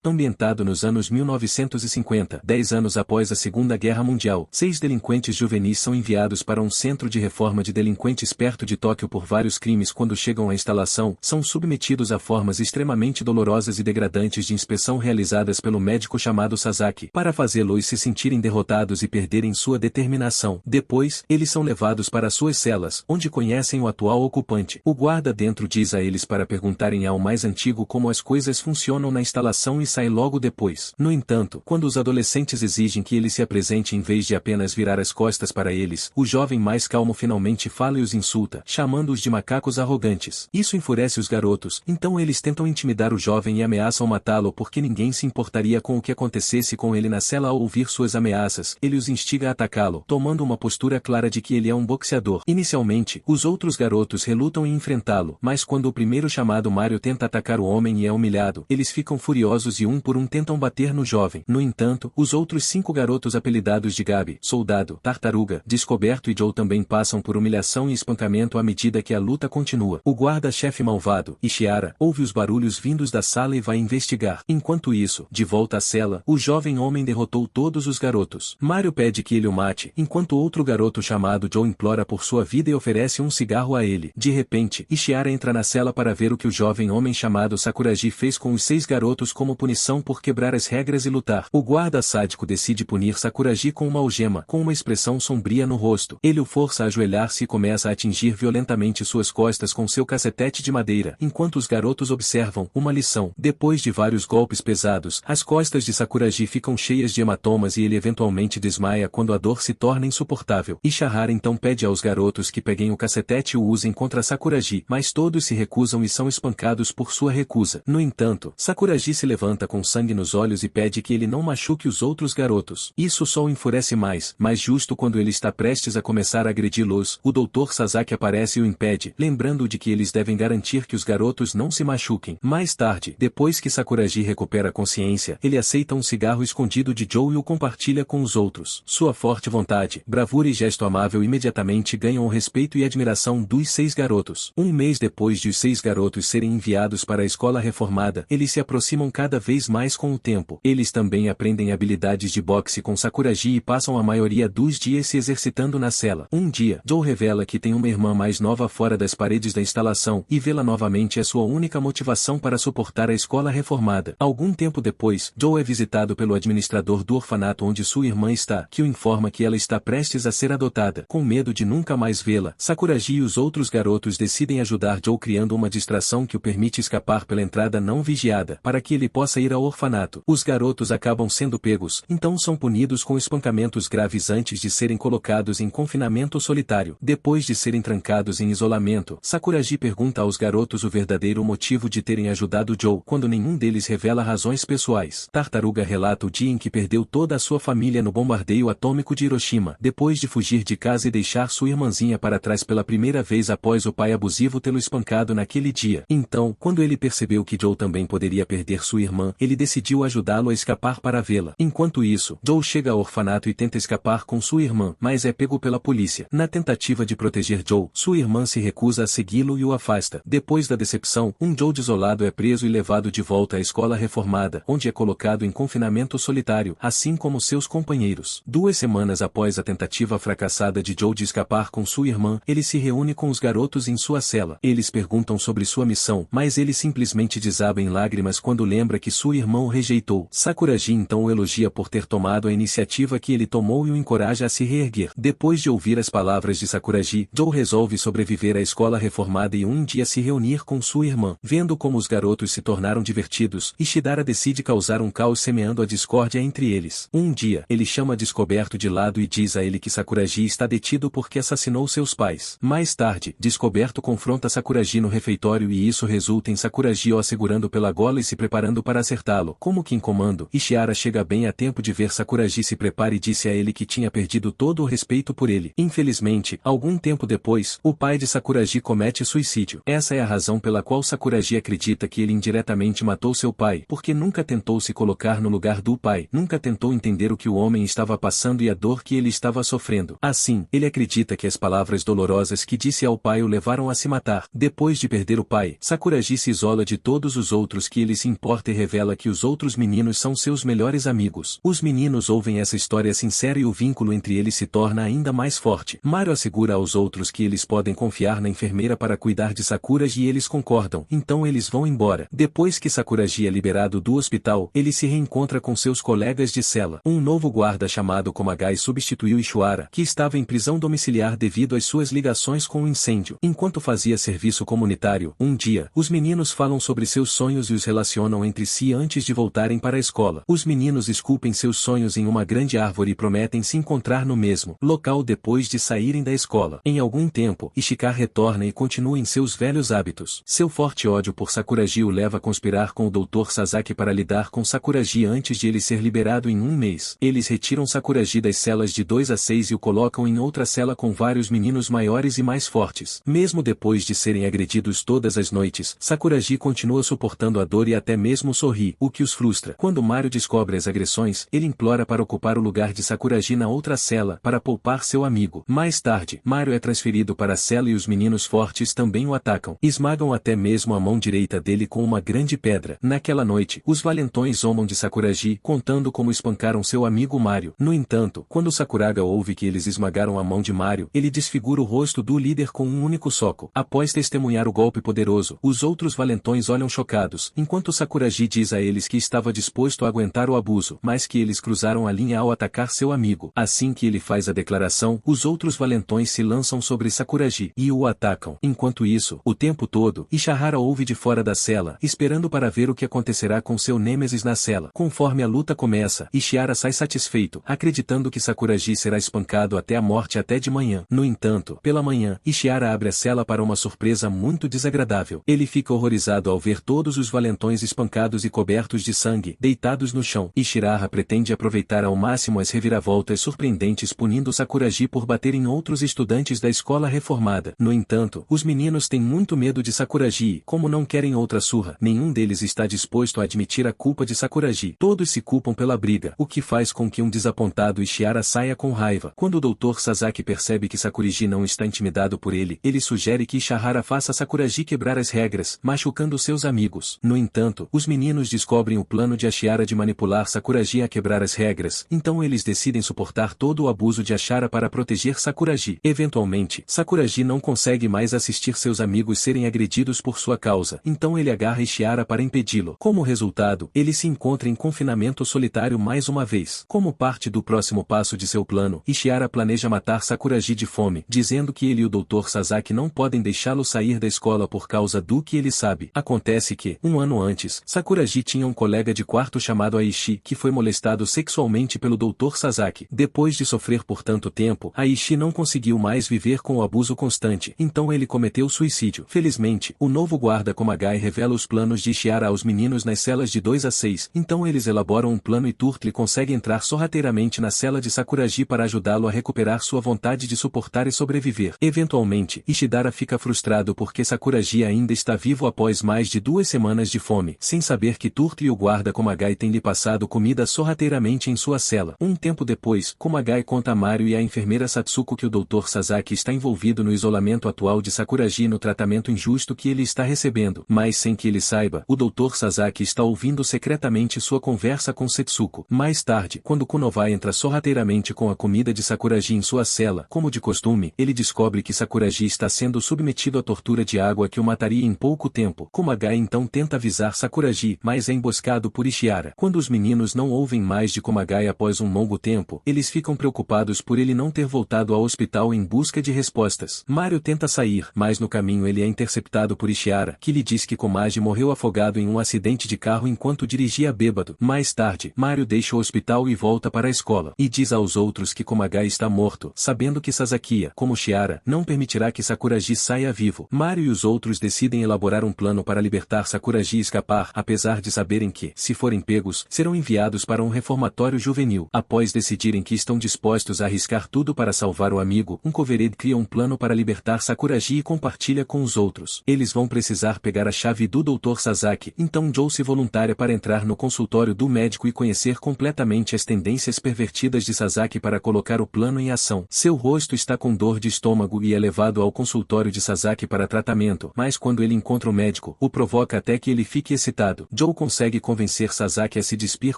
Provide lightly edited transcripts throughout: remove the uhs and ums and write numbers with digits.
Ambientado nos anos 1950, 10 anos após a Segunda Guerra Mundial, 6 delinquentes juvenis são enviados para um centro de reforma de delinquentes perto de Tóquio por vários crimes. Quando chegam à instalação, são submetidos a formas extremamente dolorosas e degradantes de inspeção realizadas pelo médico chamado Sasaki, para fazê-los se sentirem derrotados e perderem sua determinação. Depois, eles são levados para suas celas, onde conhecem o atual ocupante. O guarda dentro diz a eles para perguntarem ao mais antigo como as coisas funcionam na instalação e sai logo depois. No entanto, quando os adolescentes exigem que ele se apresente em vez de apenas virar as costas para eles, o jovem mais calmo finalmente fala e os insulta, chamando-os de macacos arrogantes. Isso enfurece os garotos, então eles tentam intimidar o jovem e ameaçam matá-lo porque ninguém se importaria com o que acontecesse com ele na cela. Ao ouvir suas ameaças, ele os instiga a atacá-lo, tomando uma postura clara de que ele é um boxeador. Inicialmente, os outros garotos relutam em enfrentá-lo, mas quando o primeiro chamado Mario tenta atacar o homem e é humilhado, eles ficam furiosos e um por um tentam bater no jovem. No entanto, os outros 5 garotos apelidados de Gabi, Soldado, Tartaruga, Descoberto e Joe também passam por humilhação e espancamento à medida que a luta continua. O guarda-chefe malvado, Ishiara, ouve os barulhos vindos da sala e vai investigar. Enquanto isso, de volta à cela, o jovem homem derrotou todos os garotos. Mario pede que ele o mate, enquanto outro garoto chamado Joe implora por sua vida e oferece um cigarro a ele. De repente, Ishiara entra na cela para ver o que o jovem homem chamado Sakuragi fez com os 6 garotos como punição por quebrar as regras e lutar. O guarda sádico decide punir Sakuragi com uma algema, com uma expressão sombria no rosto. Ele o força a ajoelhar-se e começa a atingir violentamente suas costas com seu cacetete de madeira, enquanto os garotos observam. Uma lição. Depois de vários golpes pesados, as costas de Sakuragi ficam cheias de hematomas e ele eventualmente desmaia quando a dor se torna insuportável. Ishihara então pede aos garotos que peguem o cacetete e o usem contra Sakuragi, mas todos se recusam e são espancados por sua recusa. No entanto, Sakuragi se levanta com sangue nos olhos e pede que ele não machuque os outros garotos. Isso só o enfurece mais, mas justo quando ele está prestes a começar a agredi-los, o Dr. Sasaki aparece e o impede, lembrando-o de que eles devem garantir que os garotos não se machuquem. Mais tarde, depois que Sakuragi recupera a consciência, ele aceita um cigarro escondido de Joe e o compartilha com os outros. Sua forte vontade, bravura e gesto amável imediatamente ganham o respeito e admiração dos 6 garotos. Um mês depois de os 6 garotos serem enviados para a escola reformada, eles se aproximam cada vez mais com o tempo. Eles também aprendem habilidades de boxe com Sakuragi e passam a maioria dos dias se exercitando na cela. Um dia, Joe revela que tem uma irmã mais nova fora das paredes da instalação, e vê-la novamente é sua única motivação para suportar a escola reformada. Algum tempo depois, Joe é visitado pelo administrador do orfanato onde sua irmã está, que o informa que ela está prestes a ser adotada. Com medo de nunca mais vê-la, Sakuragi e os outros garotos decidem ajudar Joe criando uma distração que o permite escapar pela entrada não vigiada, para que ele possa ir ao orfanato. Os garotos acabam sendo pegos, então são punidos com espancamentos graves antes de serem colocados em confinamento solitário. Depois de serem trancados em isolamento, Sakuragi pergunta aos garotos o verdadeiro motivo de terem ajudado Joe, quando nenhum deles revela razões pessoais. Tartaruga relata o dia em que perdeu toda a sua família no bombardeio atômico de Hiroshima, depois de fugir de casa e deixar sua irmãzinha para trás pela primeira vez após o pai abusivo tê-lo espancado naquele dia. Então, quando ele percebeu que Joe também poderia perder sua irmã, ele decidiu ajudá-lo a escapar para vê-la. Enquanto isso, Joe chega ao orfanato e tenta escapar com sua irmã, mas é pego pela polícia. Na tentativa de proteger Joe, sua irmã se recusa a segui-lo e o afasta. Depois da decepção, um Joe desolado é preso e levado de volta à escola reformada, onde é colocado em confinamento solitário, assim como seus companheiros. 2 semanas após a tentativa fracassada de Joe de escapar com sua irmã, ele se reúne com os garotos em sua cela. Eles perguntam sobre sua missão, mas ele simplesmente desaba em lágrimas quando lembra que sua irmã o rejeitou. Sakuragi então o elogia por ter tomado a iniciativa que ele tomou e o encoraja a se reerguer. Depois de ouvir as palavras de Sakuragi, Joe resolve sobreviver à escola reformada e um dia se reunir com sua irmã. Vendo como os garotos se tornaram divertidos, Ishidara decide causar um caos semeando a discórdia entre eles. Um dia, ele chama Descoberto de lado e diz a ele que Sakuragi está detido porque assassinou seus pais. Mais tarde, Descoberto confronta Sakuragi no refeitório e isso resulta em Sakuragi o segurando pela gola e se preparando para acertá-lo. Como que em comando, Ishiara chega bem a tempo de ver Sakuragi se prepara e disse a ele que tinha perdido todo o respeito por ele. Infelizmente, algum tempo depois, o pai de Sakuragi comete suicídio. Essa é a razão pela qual Sakuragi acredita que ele indiretamente matou seu pai, porque nunca tentou se colocar no lugar do pai, nunca tentou entender o que o homem estava passando e a dor que ele estava sofrendo. Assim, ele acredita que as palavras dolorosas que disse ao pai o levaram a se matar. Depois de perder o pai, Sakuragi se isola de todos os outros que ele se importa e revela revela que os outros meninos são seus melhores amigos. Os meninos ouvem essa história sincera e o vínculo entre eles se torna ainda mais forte. Mario assegura aos outros que eles podem confiar na enfermeira para cuidar de Sakuragi e eles concordam, então eles vão embora. Depois que Sakuragi é liberado do hospital, ele se reencontra com seus colegas de cela. Um novo guarda chamado Komagai substituiu Ishiwara, que estava em prisão domiciliar devido às suas ligações com o incêndio. Enquanto fazia serviço comunitário, um dia, os meninos falam sobre seus sonhos e os relacionam entre si antes de voltarem para a escola. Os meninos esculpem seus sonhos em uma grande árvore e prometem se encontrar no mesmo local depois de saírem da escola. Em algum tempo, Ishikawa retorna e continua em seus velhos hábitos. Seu forte ódio por Sakuragi o leva a conspirar com o Dr. Sasaki para lidar com Sakuragi antes de ele ser liberado em um mês. Eles retiram Sakuragi das celas de 2 a 6 e o colocam em outra cela com vários meninos maiores e mais fortes. Mesmo depois de serem agredidos todas as noites, Sakuragi continua suportando a dor e até mesmo sorri, o que os frustra. Quando Mario descobre as agressões, ele implora para ocupar o lugar de Sakuragi na outra cela para poupar seu amigo. Mais tarde, Mario é transferido para a cela e os meninos fortes também o atacam. Esmagam até mesmo a mão direita dele com uma grande pedra. Naquela noite, os valentões zombam de Sakuragi, contando como espancaram seu amigo Mario. No entanto, quando Sakuraga ouve que eles esmagaram a mão de Mario, ele desfigura o rosto do líder com um único soco. Após testemunhar o golpe poderoso, os outros valentões olham chocados, enquanto Sakuragi diz a eles que estava disposto a aguentar o abuso, mas que eles cruzaram a linha ao atacar seu amigo. Assim que ele faz a declaração, os outros valentões se lançam sobre Sakuragi e o atacam. Enquanto isso, o tempo todo, Ishihara ouve de fora da cela, esperando para ver o que acontecerá com seu nêmesis na cela. Conforme a luta começa, Ishihara sai satisfeito, acreditando que Sakuragi será espancado até a morte até de manhã. No entanto, pela manhã, Ishihara abre a cela para uma surpresa muito desagradável. Ele fica horrorizado ao ver todos os valentões espancados e cobertos de sangue, deitados no chão. Ishihara pretende aproveitar ao máximo as reviravoltas surpreendentes punindo Sakuragi por bater em outros estudantes da escola reformada. No entanto, os meninos têm muito medo de Sakuragi e, como não querem outra surra, nenhum deles está disposto a admitir a culpa de Sakuragi. Todos se culpam pela briga, o que faz com que um desapontado Ishihara saia com raiva. Quando o Dr. Sasaki percebe que Sakuragi não está intimidado por ele, ele sugere que Ishihara faça Sakuragi quebrar as regras, machucando seus amigos. No entanto, os meninos descobrem o plano de Ashihara de manipular Sakuragi a quebrar as regras, então eles decidem suportar todo o abuso de Ashihara para proteger Sakuragi. Eventualmente, Sakuragi não consegue mais assistir seus amigos serem agredidos por sua causa, então ele agarra Ishihara para impedi-lo. Como resultado, ele se encontra em confinamento solitário mais uma vez. Como parte do próximo passo de seu plano, Ishihara planeja matar Sakuragi de fome, dizendo que ele e o Dr. Sasaki não podem deixá-lo sair da escola por causa do que ele sabe. Acontece que, um ano antes, Sakuragi tinha um colega de quarto chamado Aishi, que foi molestado sexualmente pelo Dr. Sasaki. Depois de sofrer por tanto tempo, Aishi não conseguiu mais viver com o abuso constante, então ele cometeu suicídio. Felizmente, o novo guarda Komagai revela os planos de Ishihara aos meninos nas celas de 2 a 6, então eles elaboram um plano e Turtle consegue entrar sorrateiramente na cela de Sakuragi para ajudá-lo a recuperar sua vontade de suportar e sobreviver. Eventualmente, Ishidara fica frustrado porque Sakuragi ainda está vivo após mais de 2 semanas de fome, sem saber que Turtle e o guarda Komagai têm lhe passado comida sorrateiramente em sua cela. Um tempo depois, Komagai conta a Mario e a enfermeira Satsuko que o Dr. Sasaki está envolvido no isolamento atual de Sakuragi e no tratamento injusto que ele está recebendo, mas sem que ele saiba, o Dr. Sasaki está ouvindo secretamente sua conversa com Setsuko. Mais tarde, quando Kunovai entra sorrateiramente com a comida de Sakuragi em sua cela, como de costume, ele descobre que Sakuragi está sendo submetido à tortura de água que o mataria em pouco tempo. Komagai então tenta avisar Sakuragi, mas é emboscado por Ishihara. Quando os meninos não ouvem mais de Komagai após um longo tempo, eles ficam preocupados por ele não ter voltado ao hospital em busca de respostas. Mario tenta sair, mas no caminho ele é interceptado por Ishihara, que lhe diz que Komagi morreu afogado em um acidente de carro enquanto dirigia bêbado. Mais tarde, Mario deixa o hospital e volta para a escola, e diz aos outros que Komagai está morto, sabendo que Sasakiya, como Ishihara, não permitirá que Sakuragi saia vivo. Mario e os outros decidem elaborar um plano para libertar Sakuragi e escapar, apesar de saberem que, se forem pegos, serão enviados para um reformatório juvenil. Após decidirem que estão dispostos a arriscar tudo para salvar o amigo, um Covered cria um plano para libertar Sakuragi e compartilha com os outros. Eles vão precisar pegar a chave do Dr. Sasaki, então Joe se voluntária para entrar no consultório do médico e conhecer completamente as tendências pervertidas de Sasaki para colocar o plano em ação. Seu rosto está com dor de estômago e é levado ao consultório de Sasaki para tratamento, mas quando ele encontra o médico, o provoca até que ele fique excitado. Joe consegue convencer Sasaki a se despir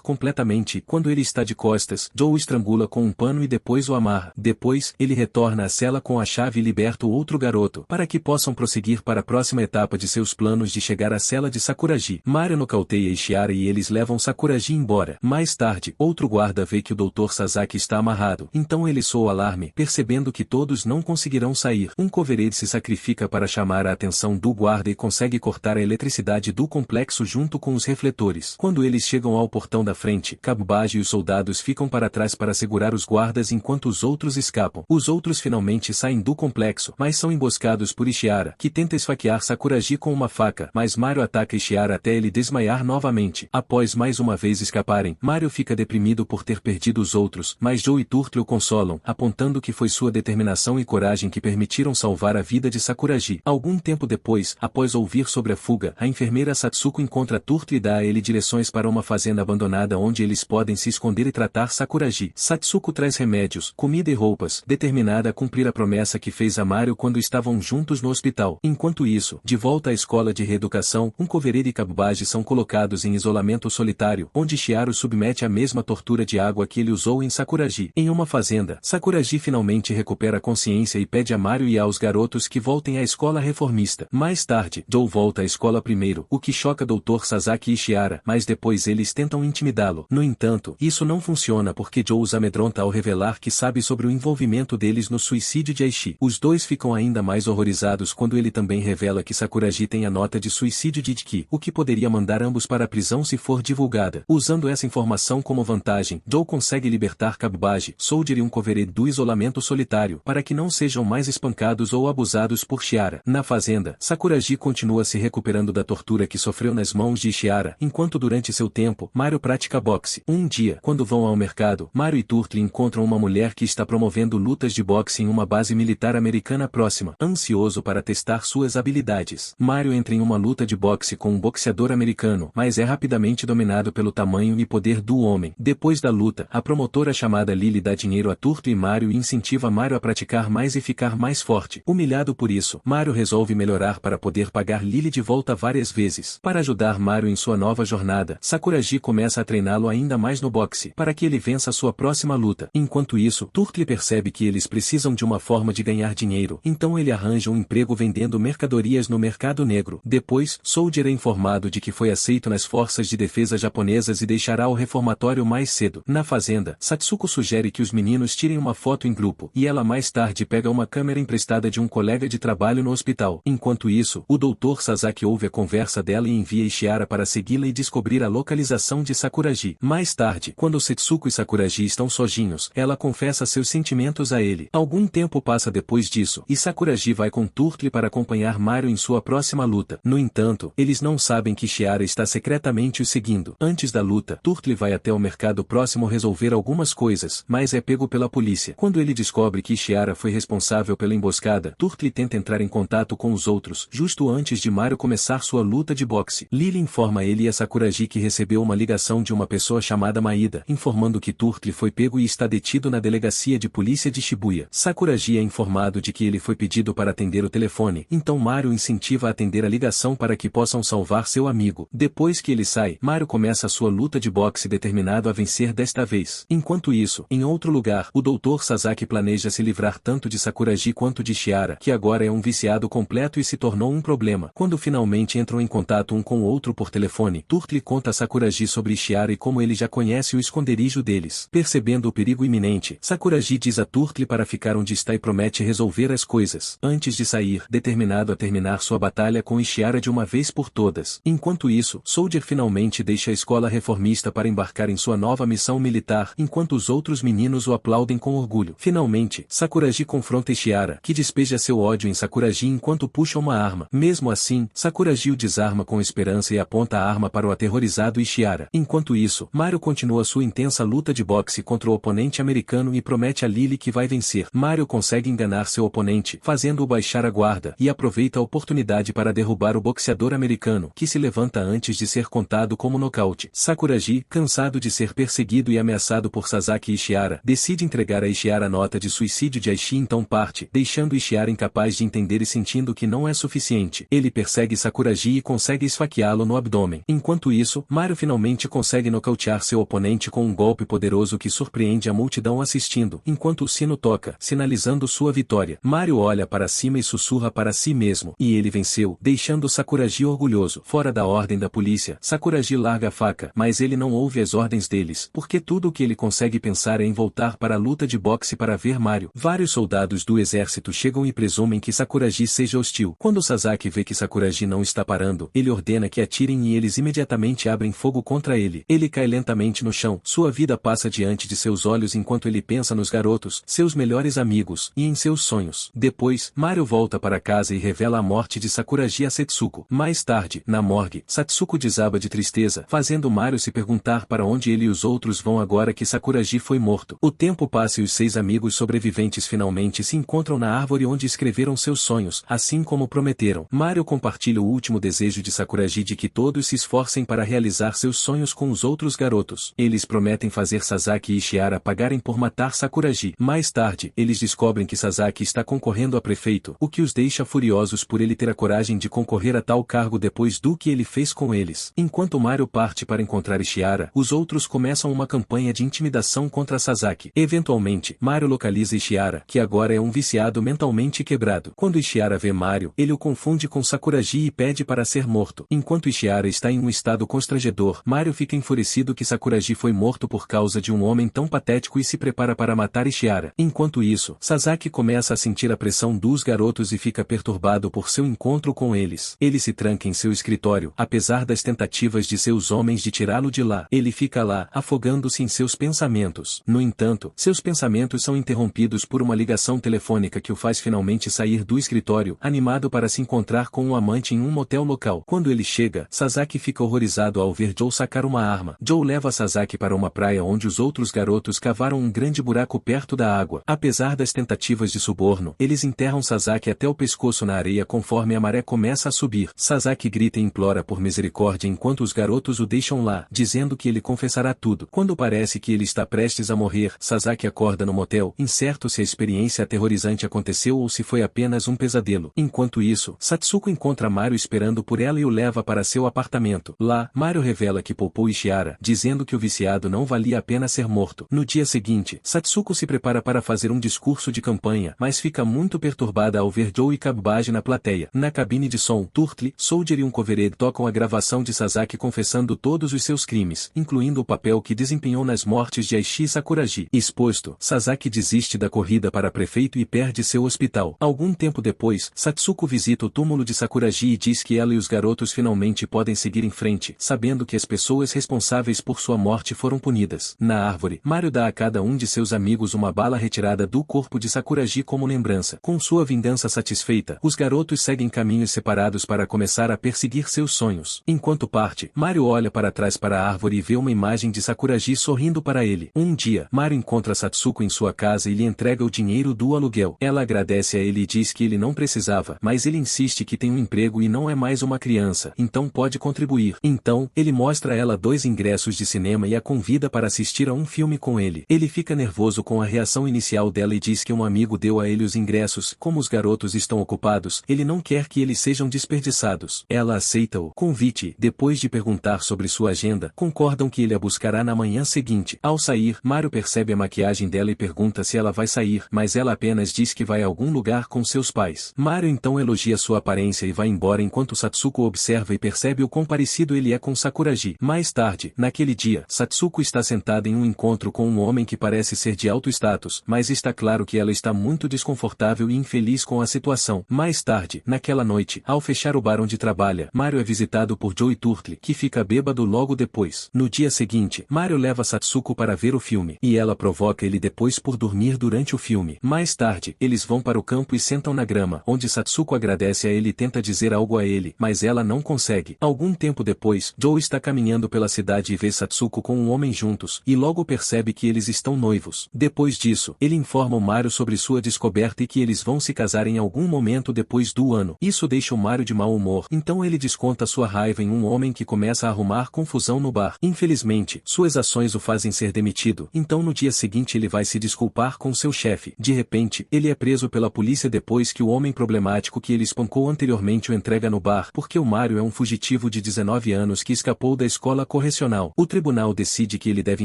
completamente. Quando ele está de costas, Joe o estrangula com um pano e depois o amarra. Depois, ele retorna à cela com a chave e liberta o outro garoto, para que possam prosseguir para a próxima etapa de seus planos de chegar à cela de Sakuragi. Mario nocauteia Ishihara e eles levam Sakuragi embora. Mais tarde, outro guarda vê que o Dr. Sasaki está amarrado, então ele soa o alarme, percebendo que todos não conseguirão sair. Um covered se sacrifica para chamar a atenção do guarda e consegue cortar a eletricidade do complexo junto com os refletores. Quando eles chegam ao portão da frente, Kabubaji e os soldados ficam para trás para segurar os guardas enquanto os outros escapam. Os outros finalmente saem do complexo, mas são emboscados por Ishihara, que tenta esfaquear Sakuragi com uma faca, mas Mario ataca Ishihara até ele desmaiar novamente. Após mais uma vez escaparem, Mario fica deprimido por ter perdido os outros, mas Joe e Turtle o consolam, apontando que foi sua determinação e coragem que permitiram salvar a vida de Sakuragi. Algum tempo depois, após ouvir sobre a fuga, a enfermeira Satsuko encontra Turtle e dá a ele direções para uma fazenda abandonada onde eles podem se esconder e tratar Sakuragi. Satsuko traz remédios, comida e roupas, determinada a cumprir a promessa que fez a Mario quando estavam juntos no hospital. Enquanto isso, de volta à escola de reeducação, um covered e Kabubaji são colocados em isolamento solitário, onde Shiharu submete à mesma tortura de água que ele usou em Sakuragi. Em uma fazenda, Sakuragi finalmente recupera a consciência e pede a Mario e aos garotos que voltem à escola reformista. Mais tarde, Joe volta à escola primeiro, o que choca Dr. Sasaki e Ishihara, mas depois eles tentam intimidá-lo. No entanto, isso não funciona porque Joe os amedronta ao revelar que sabe sobre o envolvimento deles no suicídio de Aishi. Os dois ficam ainda mais horrorizados quando ele também revela que Sakuragi tem a nota de suicídio de Idiki, o que poderia mandar ambos para a prisão se for divulgada. Usando essa informação como vantagem, Joe consegue libertar Kabubaji, Soldier e um covered do isolamento solitário, para que não sejam mais espancados ou abusados por Ishihara. Na fazenda, Sakuragi continua se recuperando da tortura que sofreu nas mãos de Ishihara, enquanto durante seu tempo, Mario pratica boxe. Um dia, quando vão ao mercado, Mario e Turtle encontram uma mulher que está promovendo lutas de boxe em uma base militar americana próxima, ansioso para testar suas habilidades. Mario entra em uma luta de boxe com um boxeador americano, mas é rapidamente dominado pelo tamanho e poder do homem. Depois da luta, a promotora chamada Lily dá dinheiro a Turtle e Mario e incentiva Mario a praticar mais e ficar mais forte. Humilhado por isso, Mario resolve melhorar para poder pagar Lily de volta várias vezes. Para ajudar Mario em sua nova jornada, Sakuragi começa a treiná-lo ainda mais no boxe, para que ele vença sua próxima luta. Enquanto isso, Turtle percebe que eles precisam de uma forma de ganhar dinheiro, então ele arranja um emprego vendendo mercadorias no mercado negro. Depois, Soldier é informado de que foi aceito nas forças de defesa japonesas e deixará o reformatório mais cedo. Na fazenda, Satsuko sugere que os meninos tirem uma foto em grupo, e ela mais tarde pega uma câmera emprestada de um colega de trabalho no hospital. Enquanto isso, o Dr. Sasaki ouve a conversa dela e envia Ishihara para segui-la e descobrir a localização de Sakuragi. Mais tarde, quando Setsuko e Sakuragi estão sozinhos, ela confessa seus sentimentos a ele. Algum tempo passa depois disso, e Sakuragi vai com Turtle para acompanhar Mario em sua próxima luta. No entanto, eles não sabem que Ishihara está secretamente o seguindo. Antes da luta, Turtle vai até o mercado próximo resolver algumas coisas, mas é pego pela polícia. Quando ele descobre que Ishihara foi responsável pela emboscada, Turtle tenta entrar em contato com os outros, justo antes de Mario começar sua luta de boxe. Lily informa ele e a Sakuragi que recebeu uma ligação de uma pessoa chamada Maida, informando que Turtle foi pego e está detido na delegacia de polícia de Shibuya. Sakuragi é informado de que ele foi pedido para atender o telefone, então Mario incentiva a atender a ligação para que possam salvar seu amigo. Depois que ele sai, Mario começa sua luta de boxe determinado a vencer desta vez. Enquanto isso, em outro lugar, o Dr. Sasaki planeja se livrar tanto de Sakuragi quanto de Ishihara, que agora é um viciado completo e se tornou um problema. Quando finalmente entram em contato um com o outro por telefone, Turtle conta a Sakuragi sobre Ishihara e como ele já conhece o esconderijo deles. Percebendo o perigo iminente, Sakuragi diz a Turtle para ficar onde está e promete resolver as coisas. Antes de sair, determinado a terminar sua batalha com Ishihara de uma vez por todas. Enquanto isso, Soldier finalmente deixa a escola reformista para embarcar em sua nova missão militar, enquanto os outros meninos o aplaudem com orgulho. Finalmente, Sakuragi confronta Ishihara, que despeja seu ódio em Sakuragi enquanto puxa uma arma. Mesmo assim, Sakuragi o desarma com esperança e aponta a arma para o aterrorizado Ishihara. Enquanto isso, Mario continua sua intensa luta de boxe contra o oponente americano e promete a Lily que vai vencer. Mario consegue enganar seu oponente, fazendo-o baixar a guarda, e aproveita a oportunidade para derrubar o boxeador americano, que se levanta antes de ser contado como nocaute. Sakuragi, cansado de ser perseguido e ameaçado por Sasaki e Ishihara, decide entregar a Ishihara a nota de suicídio de Aishi, então parte, deixando Ishihara incapaz de entender e sentindo que não é suficiente. Ele persegue Sakuragi e consegue esfaqueá-lo no abdômen. abdômen. Enquanto isso, Mario finalmente consegue nocautear seu oponente com um golpe poderoso que surpreende a multidão assistindo, enquanto o sino toca, sinalizando sua vitória. Mario olha para cima e sussurra para si mesmo, e ele venceu, deixando Sakuragi orgulhoso. Fora da ordem da polícia, Sakuragi larga a faca, mas ele não ouve as ordens deles, porque tudo o que ele consegue pensar é em voltar para a luta de boxe para ver Mario. Vários soldados do exército chegam e presumem que Sakuragi seja hostil. Quando Sasaki vê que Sakuragi não está parando, ele ordena que atirem e eles imediatamente abrem fogo contra ele. Ele cai lentamente no chão, sua vida passa diante de seus olhos enquanto ele pensa nos garotos, seus melhores amigos, e em seus sonhos. Depois, Mario volta para casa e revela a morte de Sakuragi a Setsuko. Mais tarde, na morgue, Satsuko desaba de tristeza, fazendo Mario se perguntar para onde ele e os outros vão agora que Sakuragi foi morto. O tempo passa e os 6 amigos sobreviventes finalmente se encontram na árvore onde escreveram seus sonhos, assim como prometeram. Mario compartilha o último desejo de Sakuragi de que todos se esforcem para realizar seus sonhos com os outros garotos. Eles prometem fazer Sasaki e Shiara pagarem por matar Sakuragi. Mais tarde, eles descobrem que Sasaki está concorrendo a prefeito, o que os deixa furiosos por ele ter a coragem de concorrer a tal cargo depois do que ele fez com eles. Enquanto Mario parte para encontrar Shiara, os outros começam uma campanha de intimidação contra Sasaki. Eventualmente, Mario localiza Shiara, que agora é um viciado mentalmente quebrado. Quando Shiara vê Mario, ele o confunde com Sakuragi e pede para ser morto. Enquanto Shiara está em um estado constrangedor, Mario fica enfurecido que Sakuragi foi morto por causa de um homem tão patético e se prepara para matar Shiara. Enquanto isso, Sasaki começa a sentir a pressão dos garotos e fica perturbado por seu encontro com eles. Ele se tranca em seu escritório, apesar das tentativas de seus homens de tirá-lo de lá. Ele fica lá, afogando-se em seus pensamentos. No entanto, seus pensamentos são interrompidos por uma ligação telefônica que o faz finalmente sair do escritório, animado para se encontrar com um amante em um motel local. Quando ele chega, Sasaki fica horrorizado ao ver Joe sacar uma arma. Joe leva Sasaki para uma praia onde os outros garotos cavaram um grande buraco perto da água. Apesar das tentativas de suborno, eles enterram Sasaki até o pescoço na areia conforme a maré começa a subir. Sasaki grita e implora por misericórdia enquanto os garotos o deixam lá, dizendo que ele confessará tudo. Quando parece que ele está prestes a morrer, Sasaki acorda no motel, incerto se a experiência aterrorizante aconteceu ou se foi apenas um pesadelo. Enquanto isso, Satsuko encontra Mario esperando por ela e o leva para seu apartamento. Lá, Mario revela que poupou Shiara, dizendo que o viciado não valia a pena ser morto. No dia seguinte, Satsuko se prepara para fazer um discurso de campanha, mas fica muito perturbada ao ver Joe e Kabubaji na plateia. Na cabine de som, Turtle, Soldier e um covered tocam a gravação de Sasaki confessando todos os seus crimes, incluindo o papel que desempenhou nas mortes de Aishi e Sakuragi. Exposto, Sasaki desiste da corrida para prefeito e perde seu hospital. Algum tempo depois, Satsuko visita o túmulo de Sakuragi e diz que ela e os garotos finalmente podem seguir em frente, sabendo que as pessoas responsáveis por sua morte foram punidas. Na árvore, Mario dá a cada um de seus amigos uma bala retirada do corpo de Sakuragi como lembrança. Com sua vingança satisfeita, os garotos seguem caminhos separados para começar a perseguir seus sonhos. Enquanto parte, Mario olha para trás para a árvore e vê uma imagem de Sakuragi sorrindo para ele. Um dia, Mario encontra Satsuko em sua casa e lhe entrega o dinheiro do aluguel. Ela agradece a ele e diz que ele não precisava, mas ele insiste que tem um emprego e não é mais uma criança, então pode contribuir. Então, ele mostra a ela 2 ingressos de cinema e a convida para assistir a um filme com ele. Ele fica nervoso com a reação inicial dela e diz que um amigo deu a ele os ingressos. Como os garotos estão ocupados, ele não quer que eles sejam desperdiçados. Ela aceita o convite. Depois de perguntar sobre sua agenda, concordam que ele a buscará na manhã seguinte. Ao sair, Mario percebe a maquiagem dela e pergunta se ela vai sair, mas ela apenas diz que vai a algum lugar com seus pais. Mario então elogia sua aparência e vai embora enquanto Satsuko observa e percebe o quão parecido ele é com Sakuragi. Mais tarde, naquele dia, Satsuko está sentada em um encontro com um homem que parece ser de alto status, mas está claro que ela está muito desconfortável e infeliz com a situação. Mais tarde, naquela noite, ao fechar o bar onde trabalha, Mario é visitado por Joe e Turtle, que fica bêbado logo depois. No dia seguinte, Mario leva Satsuko para ver o filme, e ela provoca ele depois por dormir durante o filme. Mais tarde, eles vão para o campo e sentam na grama, onde Satsuko agradece a ele e tenta dizer algo a ele, mas ela não consegue. Algum tempo depois, Joe está caminhando pela cidade e vê Satsuko com um homem juntos, e logo percebe que eles estão noivos. Depois disso, ele informa o Mario sobre sua descoberta e que eles vão se casar em algum momento depois do ano. Isso deixa o Mario de mau humor, então ele desconta sua raiva em um homem que começa a arrumar confusão no bar. Infelizmente, suas ações o fazem ser demitido, então no dia seguinte ele vai se desculpar com seu chefe. De repente, ele é preso pela polícia depois que o homem problemático que ele espancou anteriormente o entrega no bar, porque o Mario é um fugitivo fugitivo de 19 anos que escapou da escola correcional. O tribunal decide que ele deve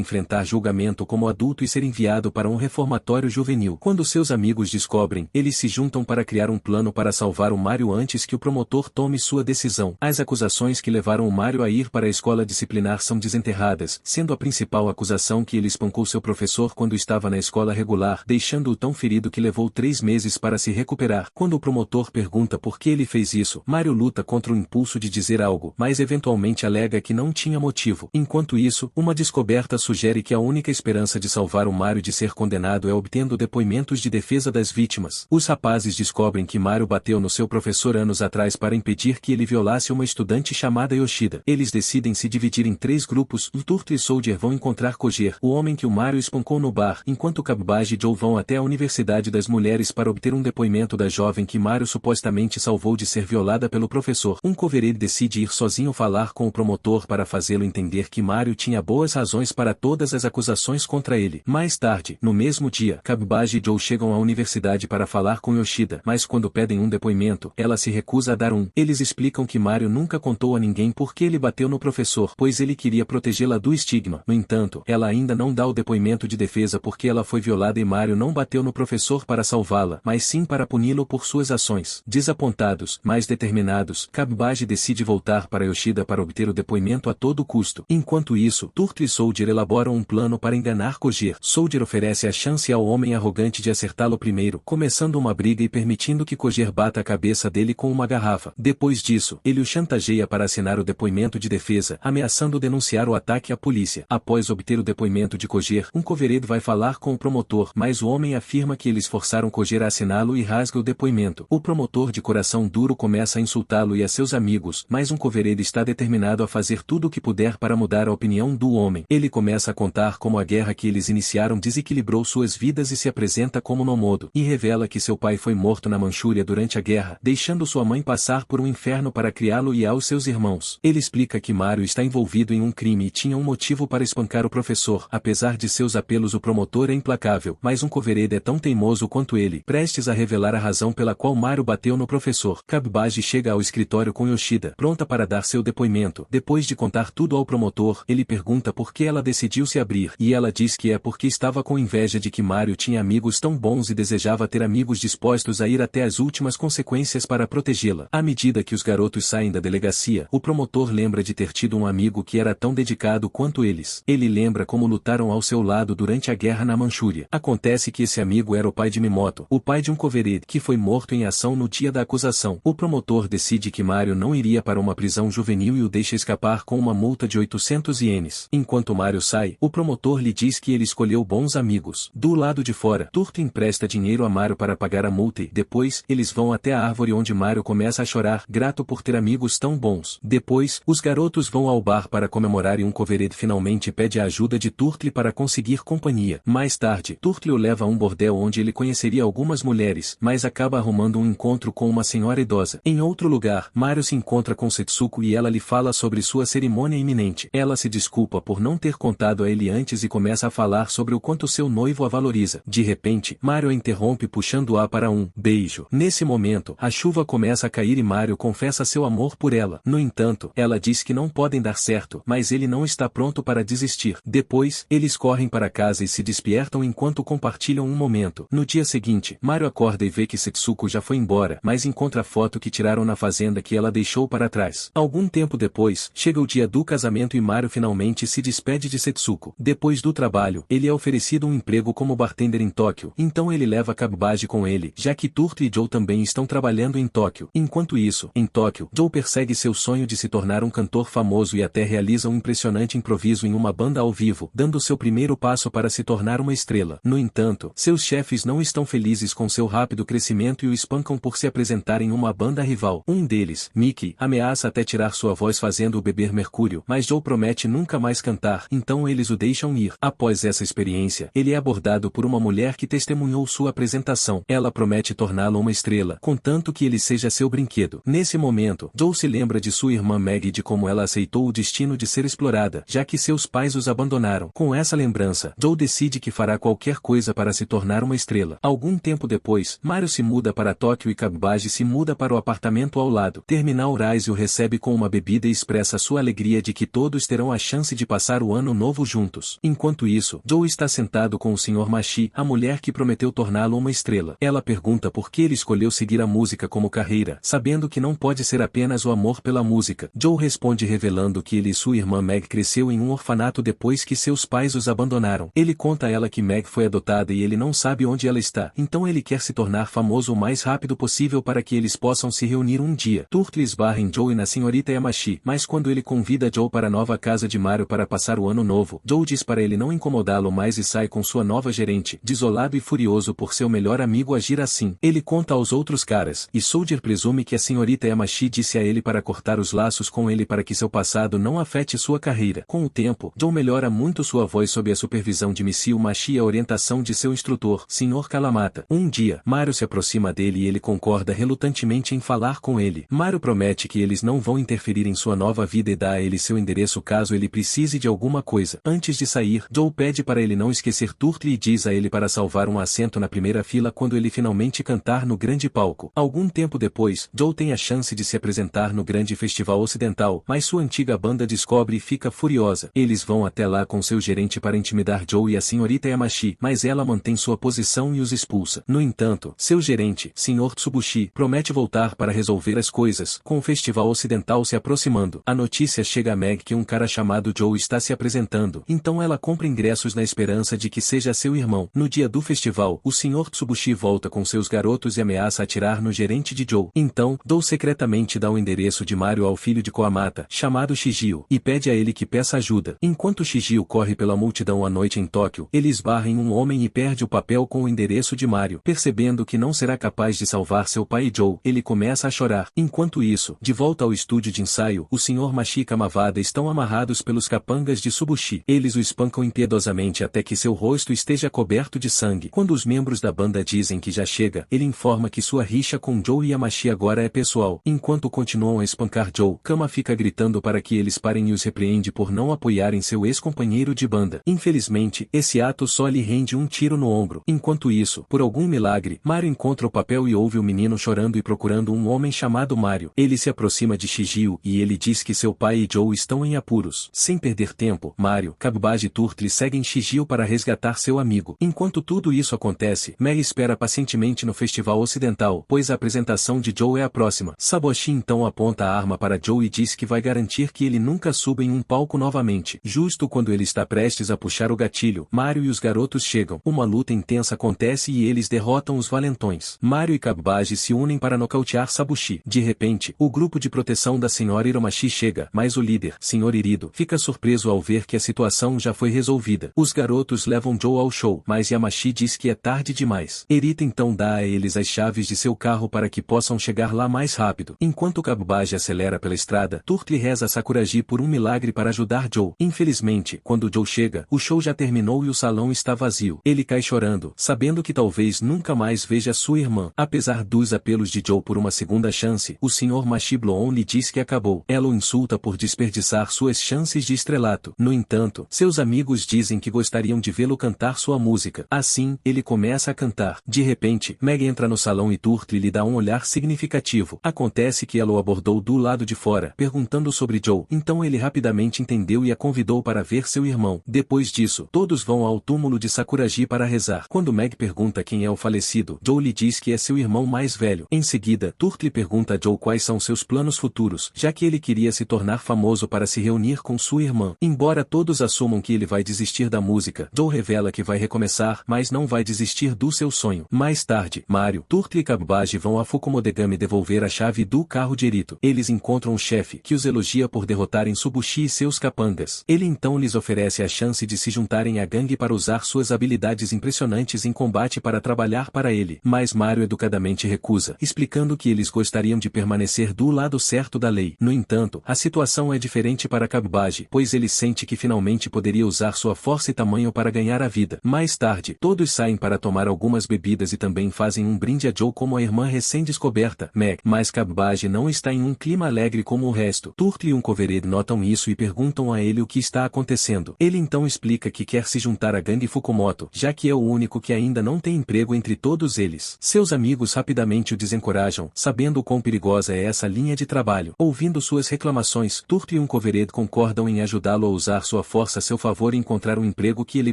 enfrentar julgamento como adulto e ser enviado para um reformatório juvenil. Quando seus amigos descobrem, eles se juntam para criar um plano para salvar o Mario antes que o promotor tome sua decisão. As acusações que levaram o Mario a ir para a escola disciplinar são desenterradas, sendo a principal acusação que ele espancou seu professor quando estava na escola regular, deixando-o tão ferido que levou 3 meses para se recuperar. Quando o promotor pergunta por que ele fez isso, Mario luta contra o impulso de dizer algo, mas eventualmente alega que não tinha motivo. Enquanto isso, uma descoberta sugere que a única esperança de salvar o Mario de ser condenado é obtendo depoimentos de defesa das vítimas. Os rapazes descobrem que Mario bateu no seu professor anos atrás para impedir que ele violasse uma estudante chamada Yoshida. Eles decidem se dividir em 3 grupos. Turtle e Soldier vão encontrar Kojiro, o homem que o Mario espancou no bar, enquanto Kabbaji e Joe vão até a Universidade das Mulheres para obter um depoimento da jovem que Mario supostamente salvou de ser violada pelo professor. Um covereiro decide ir sozinho falar com o promotor para fazê-lo entender que Mario tinha boas razões para todas as acusações contra ele. Mais tarde, no mesmo dia, Kabbaji e Joe chegam à universidade para falar com Yoshida, mas quando pedem um depoimento, ela se recusa a dar um. Eles explicam que Mario nunca contou a ninguém porque ele bateu no professor, pois ele queria protegê-la do estigma. No entanto, ela ainda não dá o depoimento de defesa porque ela foi violada e Mario não bateu no professor para salvá-la, mas sim para puni-lo por suas ações. Desapontados, mas determinados, Kabbaji decide voltar para Yoshida para obter o depoimento a todo custo. Enquanto isso, Turtle e Soldier elaboram um plano para enganar Kojiro. Soldier oferece a chance ao homem arrogante de acertá-lo primeiro, começando uma briga e permitindo que Kojiro bata a cabeça dele com uma garrafa. Depois disso, ele o chantageia para assinar o depoimento de defesa, ameaçando denunciar o ataque à polícia. Após obter o depoimento de Kojiro, um coveredo vai falar com o promotor, mas o homem afirma que eles forçaram Kojiro a assiná-lo e rasga o depoimento. O promotor de coração duro começa a insultá-lo e a seus amigos, mas um coveredo está determinado a fazer tudo o que puder para mudar a opinião do homem. Ele começa a contar como a guerra que eles iniciaram desequilibrou suas vidas e se apresenta como Nomodo, e revela que seu pai foi morto na Manchúria durante a guerra, deixando sua mãe passar por um inferno para criá-lo e aos seus irmãos. Ele explica que Mario está envolvido em um crime e tinha um motivo para espancar o professor. Apesar de seus apelos, o promotor é implacável, mas um coveredo é tão teimoso quanto ele, prestes a revelar a razão pela qual Mario bateu no professor. Kabbaji chega ao escritório com Yoshida, pronta para dar seu depoimento. Depois de contar tudo ao promotor, ele pergunta por que ela decidiu se abrir, e ela diz que é porque estava com inveja de que Mario tinha amigos tão bons e desejava ter amigos dispostos a ir até as últimas consequências para protegê-la. À medida que os garotos saem da delegacia, o promotor lembra de ter tido um amigo que era tão dedicado quanto eles. Ele lembra como lutaram ao seu lado durante a guerra na Manchúria. Acontece que esse amigo era o pai de Mimoto, o pai de um coveredo, que foi morto em ação no dia da acusação. O promotor decide que Mario não iria para uma prisão juvenil e o deixa escapar com uma multa de 800 ienes. Enquanto Mario sai, o promotor lhe diz que ele escolheu bons amigos. Do lado de fora, Turtle empresta dinheiro a Mario para pagar a multa e, depois, eles vão até a árvore onde Mario começa a chorar, grato por ter amigos tão bons. Depois, os garotos vão ao bar para comemorar e um coveredo finalmente pede a ajuda de Turtle para conseguir companhia. Mais tarde, Turtle o leva a um bordel onde ele conheceria algumas mulheres, mas acaba arrumando um encontro com uma senhora idosa. Em outro lugar, Mario se encontra com Setsuko e ela lhe fala sobre sua cerimônia iminente. Ela se desculpa por não ter contado a ele antes e começa a falar sobre o quanto seu noivo a valoriza. De repente, Mario a interrompe puxando-a para um beijo. Nesse momento, a chuva começa a cair e Mario confessa seu amor por ela. No entanto, ela diz que não podem dar certo, mas ele não está pronto para desistir. Depois, eles correm para casa e se despiertam enquanto compartilham um momento. No dia seguinte, Mario acorda e vê que Setsuko já foi embora, mas encontra a foto que tiraram na fazenda que ela deixou para trás. Algum tempo depois, chega o dia do casamento e Mario finalmente se despede de Setsuko. Depois do trabalho, ele é oferecido um emprego como bartender em Tóquio, então ele leva Kabbaji com ele, já que Turtle e Joe também estão trabalhando em Tóquio. Enquanto isso, em Tóquio, Joe persegue seu sonho de se tornar um cantor famoso e até realiza um impressionante improviso em uma banda ao vivo, dando seu primeiro passo para se tornar uma estrela. No entanto, seus chefes não estão felizes com seu rápido crescimento e o espancam por se apresentar em uma banda rival. Um deles, Mickey, ameaça até tirar sua voz fazendo-o beber mercúrio, mas Joe promete nunca mais cantar, então eles o deixam ir. Após essa experiência, ele é abordado por uma mulher que testemunhou sua apresentação. Ela promete torná-lo uma estrela, contanto que ele seja seu brinquedo. Nesse momento, Joe se lembra de sua irmã Maggie e de como ela aceitou o destino de ser explorada, já que seus pais os abandonaram. Com essa lembrança, Joe decide que fará qualquer coisa para se tornar uma estrela. Algum tempo depois, Mario se muda para Tóquio e Kabbaji se muda para o apartamento ao lado. Terminal Rise o recebe recebe com uma bebida e expressa sua alegria de que todos terão a chance de passar o ano novo juntos. Enquanto isso, Joe está sentado com o Sr. Machi, a mulher que prometeu torná-lo uma estrela. Ela pergunta por que ele escolheu seguir a música como carreira, sabendo que não pode ser apenas o amor pela música. Joe responde revelando que ele e sua irmã Meg cresceu em um orfanato depois que seus pais os abandonaram. Ele conta a ela que Meg foi adotada e ele não sabe onde ela está, então ele quer se tornar famoso o mais rápido possível para que eles possam se reunir um dia. Turtle esbarra em Joe e na senhorita Yamashi, mas quando ele convida Joe para a nova casa de Mario para passar o ano novo, Joe diz para ele não incomodá-lo mais e sai com sua nova gerente, desolado e furioso por seu melhor amigo agir assim. Ele conta aos outros caras, e Soldier presume que a senhorita Yamashi disse a ele para cortar os laços com ele para que seu passado não afete sua carreira. Com o tempo, Joe melhora muito sua voz sob a supervisão de Missil Machi e a orientação de seu instrutor, Sr. Kalamata. Um dia, Mario se aproxima dele e ele concorda relutantemente em falar com ele. Mario promete que eles não vão interferir em sua nova vida e dá a ele seu endereço caso ele precise de alguma coisa. Antes de sair, Joe pede para ele não esquecer Turtle e diz a ele para salvar um assento na primeira fila quando ele finalmente cantar no grande palco. Algum tempo depois, Joe tem a chance de se apresentar no grande festival ocidental, mas sua antiga banda descobre e fica furiosa. Eles vão até lá com seu gerente para intimidar Joe e a senhorita Yamashi, mas ela mantém sua posição e os expulsa. No entanto, seu gerente, Sr. Tsubushi, promete voltar para resolver as coisas, com o festival ocidental se aproximando. A notícia chega a Meg que um cara chamado Joe está se apresentando, então ela compra ingressos na esperança de que seja seu irmão. No dia do festival, o Sr. Tsubushi volta com seus garotos e ameaça atirar no gerente de Joe. Então, Joe secretamente dá o endereço de Mario ao filho de Koamata, chamado Shigio, e pede a ele que peça ajuda. Enquanto Shigio corre pela multidão à noite em Tóquio, ele esbarra em um homem e perde o papel com o endereço de Mario. Percebendo que não será capaz de salvar seu pai e Joe, ele começa a chorar. Enquanto isso, de volta ao estúdio de ensaio, o Sr. Machi e Kamawada estão amarrados pelos capangas de Tsubushi. Eles o espancam impiedosamente até que seu rosto esteja coberto de sangue. Quando os membros da banda dizem que já chega, ele informa que sua rixa com Joe e Yamashi agora é pessoal. Enquanto continuam a espancar Joe, Kama fica gritando para que eles parem e os repreende por não apoiarem seu ex-companheiro de banda. Infelizmente, esse ato só lhe rende um tiro no ombro. Enquanto isso, por algum milagre, Mario encontra o papel e ouve o menino chorando e procurando um homem chamado Mario. Ele se aproxima de Shigio e ele diz que seu pai e Joe estão em apuros. Sem perder tempo, Mario, Kabubaji e Turtle seguem Shigio para resgatar seu amigo. Enquanto tudo isso acontece, Meg espera pacientemente no festival ocidental, pois a apresentação de Joe é a próxima. Saboshi então aponta a arma para Joe e diz que vai garantir que ele nunca suba em um palco novamente. Justo quando ele está prestes a puxar o gatilho, Mario e os garotos chegam. Uma luta intensa acontece e eles derrotam os valentões. Mario e Kabubaji se unem para nocautear Sabushi. De repente, o grupo de proteção da Sra. Hiromachi chega, mas o líder, Sr. Irido, fica surpreso ao ver que a situação já foi resolvida. Os garotos levam Joe ao show, mas Yamashi diz que é tarde demais. Irido então dá a eles as chaves de seu carro para que possam chegar lá mais rápido. Enquanto Kabubaji acelera pela estrada, Turtle reza a Sakuragi por um milagre para ajudar Joe. Infelizmente, quando Joe chega, o show já terminou e o salão está vazio. Ele cai chorando, sabendo que talvez nunca mais veja sua irmã. Apesar dos apelos de Joe por uma segunda chance, o Sr. Machi Bloon lhe diz que acabou. Ela o insulta por desperdiçar suas chances de estrelato. No entanto, seus amigos dizem que gostariam de vê-lo cantar sua música. Assim, ele começa a cantar. De repente, Meg entra no salão e Turtle lhe dá um olhar significativo. Acontece que ela o abordou do lado de fora, perguntando sobre Joe. Então ele rapidamente entendeu e a convidou para ver seu irmão. Depois disso, todos vão ao túmulo de Sakuragi para rezar. Quando Meg pergunta quem é o falecido, Joe lhe diz que é seu irmão mais velho. Em seguida, Turtle pergunta a Joe quais são seus planos futuros, já que ele queria se tornar famoso para se reunir com sua irmã. Embora todos assumam que ele vai desistir da música, Joe revela que vai recomeçar, mas não vai desistir do seu sonho. Mais tarde, Mario, Turtle e Kabubaji vão a Fukumodegami devolver a chave do carro de Irito. Eles encontram o chefe, que os elogia por derrotarem Tsubushi e seus capangas. Ele então lhes oferece a chance de se juntarem à gangue para usar suas habilidades impressionantes em combate para trabalhar para ele. Mas Mario educadamente recusa, explicando que eles gostariam de permanecer do lado certo da lei. No entanto, a situação é diferente para Kabubaji, pois ele sente que finalmente poderia usar sua força e tamanho para ganhar a vida. Mais tarde, todos saem para tomar algumas bebidas e também fazem um brinde a Joe como a irmã recém-descoberta, Meg. Mas Kabubaji não está em um clima alegre como o resto. Turtle e um covered notam isso e perguntam a ele o que está acontecendo. Ele então explica que quer se juntar à gangue Fukumoto, já que é o único que ainda não tem emprego entre todos eles. Seus amigos rapidamente o desencorajam, sabendo o quão perigosa é essa linha de trabalho. trabalho. Ouvindo suas reclamações, Turtle e Uncovered concordam em ajudá-lo a usar sua força a seu favor e encontrar um emprego que ele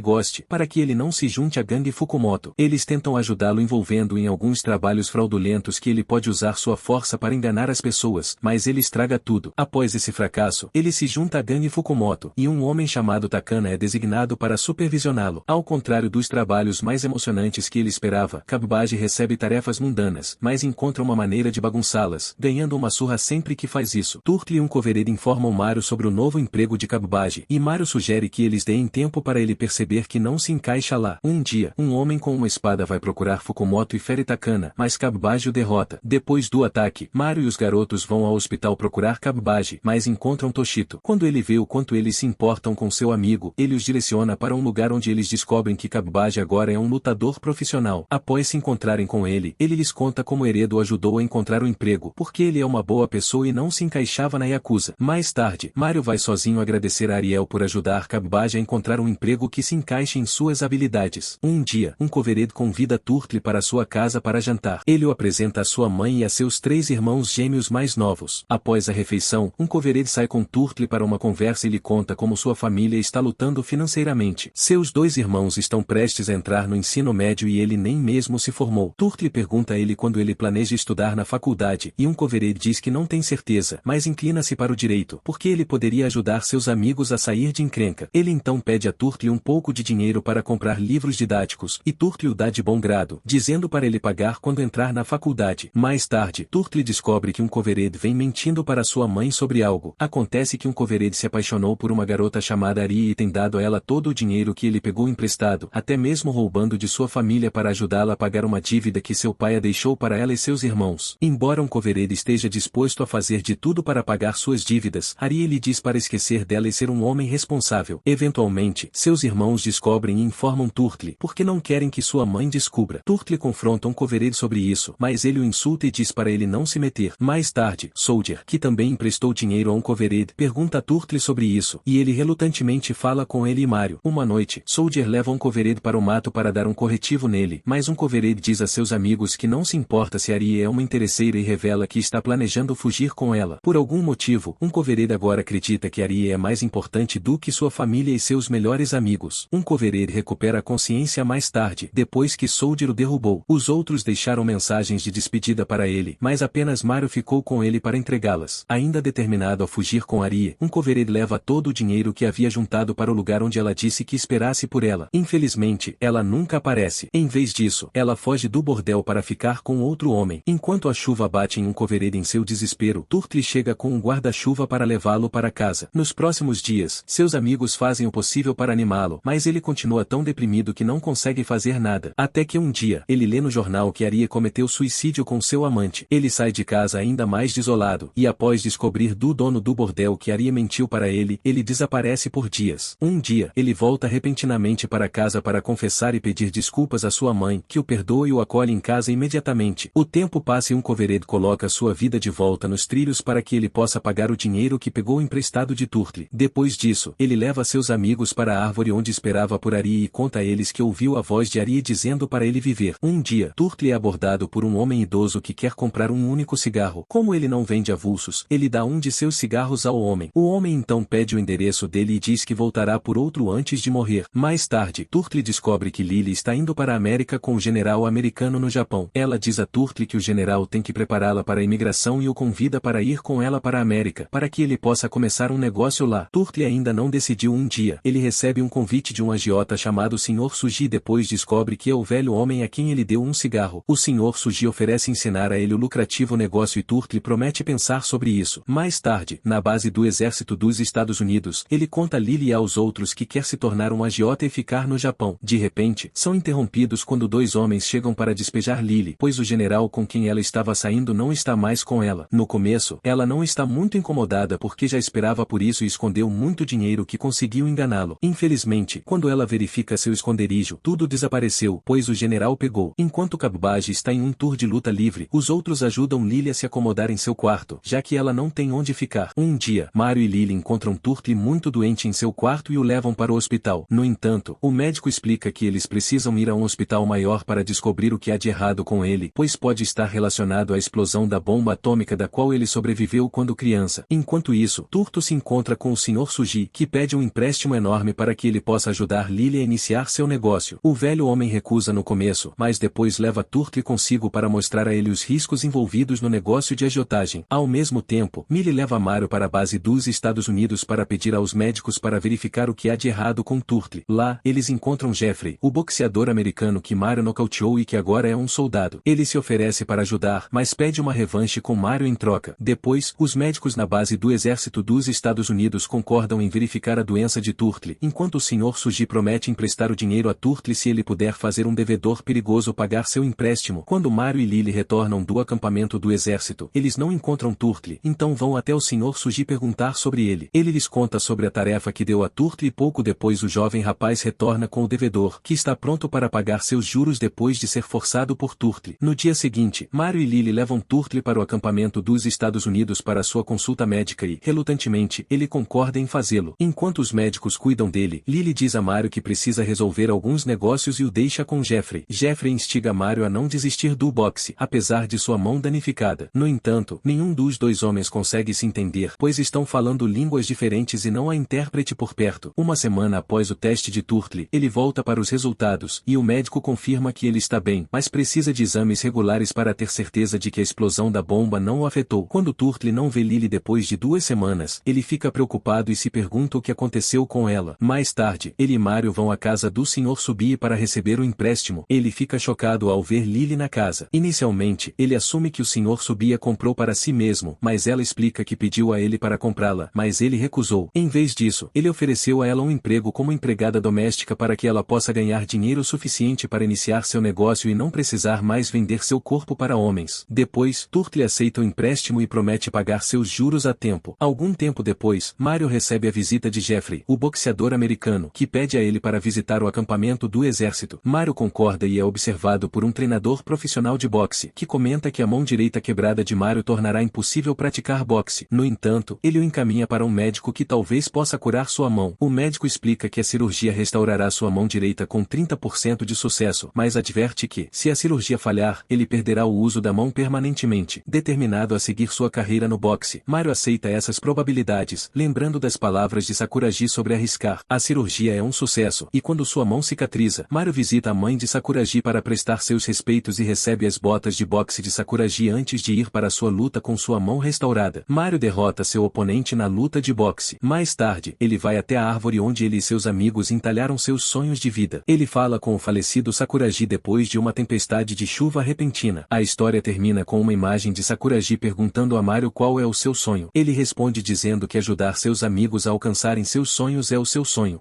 goste, para que ele não se junte à gangue Fukumoto. Eles tentam ajudá-lo envolvendo em alguns trabalhos fraudulentos que ele pode usar sua força para enganar as pessoas, mas ele estraga tudo. Após esse fracasso, ele se junta à gangue Fukumoto, e um homem chamado Takana é designado para supervisioná-lo. Ao contrário dos trabalhos mais emocionantes que ele esperava, Kabubaji recebe tarefas mundanas, mas encontra uma maneira de bagunçá-las, ganhando uma surra sempre que faz isso. Turtle e Uncovered informam Mario sobre o novo emprego de Kabubaji, e Mario sugere que eles deem tempo para ele perceber que não se encaixa lá. Um dia, um homem com uma espada vai procurar Fukumoto e fere Takana, mas Kabubaji o derrota. Depois do ataque, Mario e os garotos vão ao hospital procurar Kabubaji, mas encontram Toshito. Quando ele vê o quanto eles se importam com seu amigo, ele os direciona para um lugar onde eles descobrem que Kabubaji agora é um lutador profissional. Após se encontrarem com ele lhes conta como Heredo o ajudou a encontrar um emprego, porque ele é uma boa pessoa e não se encaixava na Yakuza. Mais tarde, Mario vai sozinho agradecer a Ariel por ajudar Kabubaji a encontrar um emprego que se encaixe em suas habilidades. Um dia, Uncovered convida Turtle para sua casa para jantar. Ele o apresenta a sua mãe e a seus 3 irmãos gêmeos mais novos. Após a refeição, Uncovered sai com Turtle para uma conversa e lhe conta como sua família está lutando financeiramente. Seus 2 irmãos estão prestes a entrar no ensino médio e ele nem mesmo se formou. Turtle pergunta a ele quando ele planeja estudar na faculdade, e Uncovered diz que não tem certeza, mas inclina-se para o direito, porque ele poderia ajudar seus amigos a sair de encrenca. Ele então pede a Turtle um pouco de dinheiro para comprar livros didáticos, e Turtle o dá de bom grado, dizendo para ele pagar quando entrar na faculdade. Mais tarde, Turtle descobre que Uncovered vem mentindo para sua mãe sobre algo. Acontece que Uncovered se apaixonou por uma garota chamada Ari e tem dado a ela todo o dinheiro que ele pegou emprestado, até mesmo roubando de sua família para ajudá-la a pagar uma dívida que seu pai a deixou para ela e seus irmãos. Embora Uncovered esteja disposto a fazer de tudo para pagar suas dívidas, Ari lhe diz para esquecer dela e ser um homem responsável. Eventualmente, seus irmãos descobrem e informam Turtle, porque não querem que sua mãe descubra. Turtle confronta Uncovered sobre isso, mas ele o insulta e diz para ele não se meter. Mais tarde, Soldier, que também emprestou dinheiro a Uncovered, pergunta a Turtle sobre isso, e ele relutantemente fala com ele e Mario. Uma noite, Soldier leva Uncovered para o mato para dar um corretivo nele, mas Uncovered diz a seus amigos que não se importa se Ari é uma interesseira e revela que está planejando fugir com ela. Por algum motivo, Uncovered agora acredita que Ari é mais importante do que sua família e seus melhores amigos. Uncovered recupera a consciência mais tarde, depois que Soldier o derrubou. Os outros deixaram mensagens de despedida para ele, mas apenas Mario ficou com ele para entregá-las. Ainda determinado a fugir com Ari, Uncovered leva todo o dinheiro que havia juntado para o lugar onde ela disse que esperasse por ela. Infelizmente, ela nunca aparece. Em vez disso, ela foge do bordel para ficar com outro homem. Enquanto a chuva bate em Uncovered em seu desespero, Turtle chega com um guarda-chuva para levá-lo para casa. Nos próximos dias, seus amigos fazem o possível para animá-lo, mas ele continua tão deprimido que não consegue fazer nada. Até que um dia, ele lê no jornal que Ari cometeu suicídio com seu amante. Ele sai de casa ainda mais desolado, e após descobrir do dono do bordel que Ari mentiu para ele desaparece por dias. Um dia, ele volta repentinamente para casa para confessar e pedir desculpas à sua mãe, que o perdoa e o acolhe em casa imediatamente. O tempo passa e Uncovered coloca sua vida de volta nos trilhos para que ele possa pagar o dinheiro que pegou emprestado de Turtle. Depois disso, ele leva seus amigos para a árvore onde esperava por Ari e conta a eles que ouviu a voz de Ari dizendo para ele viver. Um dia, Turtle é abordado por um homem idoso que quer comprar um único cigarro. Como ele não vende avulsos, ele dá um de seus cigarros ao homem. O homem então pede o endereço dele e diz que voltará por outro antes de morrer. Mais tarde, Turtle descobre que Lily está indo para a América com o general americano no Japão. Ela diz a Turtle que o general tem que prepará-la para a imigração e o convida para ir com ela para a América, para que ele possa começar um negócio lá. Turtle ainda não decidiu. Um dia, ele recebe um convite de um agiota chamado Sr. Suji e depois descobre que é o velho homem a quem ele deu um cigarro. O Sr. Suji oferece ensinar a ele o lucrativo negócio e Turtle promete pensar sobre isso. Mais tarde, na base do exército dos Estados Unidos, ele conta a Lily e aos outros que quer se tornar um agiota e ficar no Japão. De repente, são interrompidos quando 2 homens chegam para despejar Lily, pois o general com quem ela estava saindo não está mais com ela. No começo, ela não está muito incomodada porque já esperava por isso e escondeu muito dinheiro que conseguiu enganá-lo. Infelizmente, quando ela verifica seu esconderijo, tudo desapareceu, pois o general pegou. Enquanto Kabubaji está em um tour de luta livre, os outros ajudam Lily a se acomodar em seu quarto, já que ela não tem onde ficar. Um dia, Mario e Lily encontram Turtle muito doente em seu quarto e o levam para o hospital. No entanto, o médico explica que eles precisam ir a um hospital maior para descobrir o que há de errado com ele, pois pode estar relacionado à explosão da bomba atômica da qual qual ele sobreviveu quando criança. Enquanto isso, Turtle se encontra com o Sr. Suji, que pede um empréstimo enorme para que ele possa ajudar Lily a iniciar seu negócio. O velho homem recusa no começo, mas depois leva Turtle consigo para mostrar a ele os riscos envolvidos no negócio de agiotagem. Ao mesmo tempo, Millie leva Mario para a base dos Estados Unidos para pedir aos médicos para verificar o que há de errado com Turtle. Lá, eles encontram Jeffrey, o boxeador americano que Mario nocauteou e que agora é um soldado. Ele se oferece para ajudar, mas pede uma revanche com Mario em troca. Depois, os médicos na base do exército dos Estados Unidos concordam em verificar a doença de Turtle, enquanto o Sr. Suji promete emprestar o dinheiro a Turtle se ele puder fazer um devedor perigoso pagar seu empréstimo. Quando Mario e Lily retornam do acampamento do exército, eles não encontram Turtle, então vão até o Sr. Suji perguntar sobre ele. Ele lhes conta sobre a tarefa que deu a Turtle e pouco depois o jovem rapaz retorna com o devedor, que está pronto para pagar seus juros depois de ser forçado por Turtle. No dia seguinte, Mario e Lily levam Turtle para o acampamento dos Estados Unidos para sua consulta médica e, relutantemente, ele concorda em fazê-lo. Enquanto os médicos cuidam dele, Lily diz a Mario que precisa resolver alguns negócios e o deixa com Jeffrey. Jeffrey instiga Mario a não desistir do boxe, apesar de sua mão danificada. No entanto, nenhum dos dois homens consegue se entender, pois estão falando línguas diferentes e não há intérprete por perto. Uma semana após o teste de Turtle, ele volta para os resultados, e o médico confirma que ele está bem, mas precisa de exames regulares para ter certeza de que a explosão da bomba não o afetou. Quando Turtle não vê Lily depois de 2 semanas, ele fica preocupado e se pergunta o que aconteceu com ela. Mais tarde, ele e Mario vão à casa do Sr. Subi para receber o empréstimo. Ele fica chocado ao ver Lily na casa. Inicialmente, ele assume que o Sr. Subi a comprou para si mesmo, mas ela explica que pediu a ele para comprá-la, mas ele recusou. Em vez disso, ele ofereceu a ela um emprego como empregada doméstica para que ela possa ganhar dinheiro suficiente para iniciar seu negócio e não precisar mais vender seu corpo para homens. Depois, Turtle aceita o empréstimo e promete pagar seus juros a tempo. Algum tempo depois, Mario recebe a visita de Jeffrey, o boxeador americano, que pede a ele para visitar o acampamento do exército. Mario concorda e é observado por um treinador profissional de boxe, que comenta que a mão direita quebrada de Mario tornará impossível praticar boxe. No entanto, ele o encaminha para um médico que talvez possa curar sua mão. O médico explica que a cirurgia restaurará sua mão direita com 30% de sucesso, mas adverte que, se a cirurgia falhar, ele perderá o uso da mão permanentemente. Determinado a seguir sua carreira no boxe, Mario aceita essas probabilidades, lembrando das palavras de Sakuragi sobre arriscar. A cirurgia é um sucesso, e quando sua mão cicatriza, Mario visita a mãe de Sakuragi para prestar seus respeitos e recebe as botas de boxe de Sakuragi antes de ir para sua luta com sua mão restaurada. Mario derrota seu oponente na luta de boxe. Mais tarde, ele vai até a árvore onde ele e seus amigos entalharam seus sonhos de vida. Ele fala com o falecido Sakuragi depois de uma tempestade de chuva repentina. A história termina com uma imagem de Sakuragi perguntando a Mario qual é o seu sonho. Ele responde dizendo que ajudar seus amigos a alcançarem seus sonhos é o seu sonho.